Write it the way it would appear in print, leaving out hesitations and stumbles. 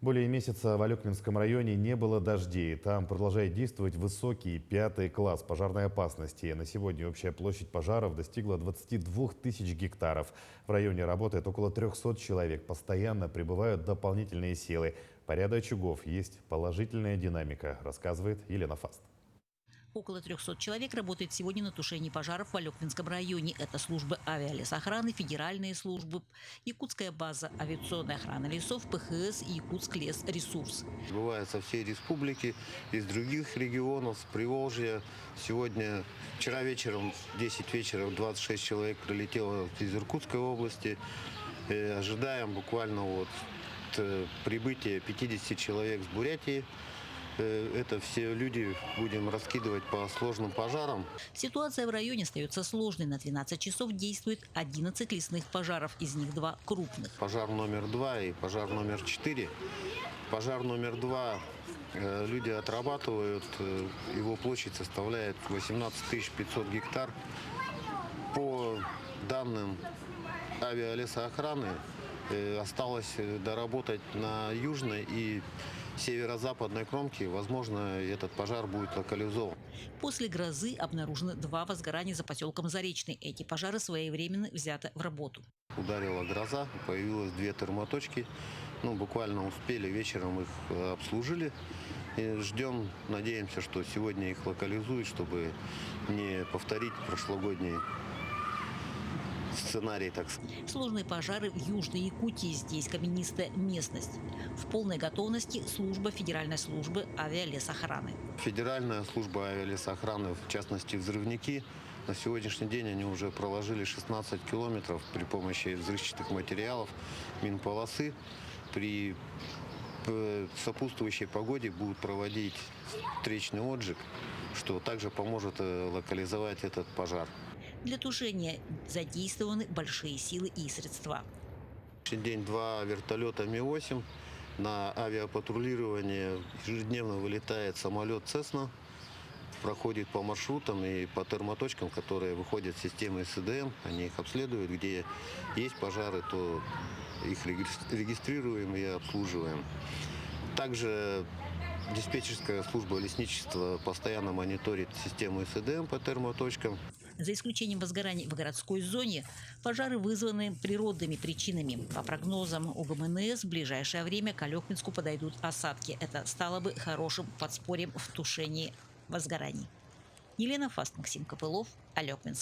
Более месяца в Алекминском районе не было дождей. Там продолжает действовать высокий 5-й класс пожарной опасности. На сегодня общая площадь пожаров достигла 22 тысяч гектаров. В районе работает около 300 человек. Постоянно прибывают дополнительные силы. По ряду очагов есть положительная динамика, рассказывает Елена Фаст. Около 300 человек работает сегодня на тушении пожаров в Алекминском районе. Это службы авиалесохраны, федеральные службы, якутская база авиационной охраны лесов, ПХС и Якутск лес ресурс. Бывает со всей республики, из других регионов, с Приволжья. Вчера вечером, в 10 вечера, 26 человек прилетело из Иркутской области. Ожидаем буквально прибытия 50 человек с Бурятии. Это все люди будем раскидывать по сложным пожарам. Ситуация в районе остается сложной. На 12 часов действует 11 лесных пожаров, из них 2 крупных. Пожар номер 2 и пожар номер 4. Пожар номер 2 люди отрабатывают, его площадь составляет 18 500 гектар. По данным авиалесоохраны, осталось доработать на южной и северо-западной кромке. Возможно, этот пожар будет локализован. После грозы обнаружено 2 возгорания за поселком Заречный. Эти пожары своевременно взяты в работу. Ударила гроза, появилось 2 термоточки. Буквально успели, вечером их обслужили. И ждем, надеемся, что сегодня их локализуют, чтобы не повторить прошлогодний сценарий, так сказать. Сложные пожары в Южной Якутии. Здесь каменистая местность. В полной готовности служба федеральной службы авиалесохраны. Федеральная служба авиалесохраны, в частности взрывники, на сегодняшний день они уже проложили 16 километров при помощи взрывчатых материалов, минполосы. При сопутствующей погоде будут проводить встречный отжиг, что также поможет локализовать этот пожар. Для тушения задействованы большие силы и средства. В сегодняшний день 2 вертолета Ми-8. На авиапатрулирование ежедневно вылетает самолет «Цесна», проходит по маршрутам и по термоточкам, которые выходят с системы СДМ. Они их обследуют. Где есть пожары, то их регистрируем и обслуживаем. Также диспетчерская служба лесничества постоянно мониторит систему СДМ по термоточкам. За исключением возгораний в городской зоне, пожары вызваны природными причинами. По прогнозам УГМНС, в ближайшее время к Алекминску подойдут осадки. Это стало бы хорошим подспорьем в тушении возгораний. Елена Фаст, Максим Копылов, Алекминск.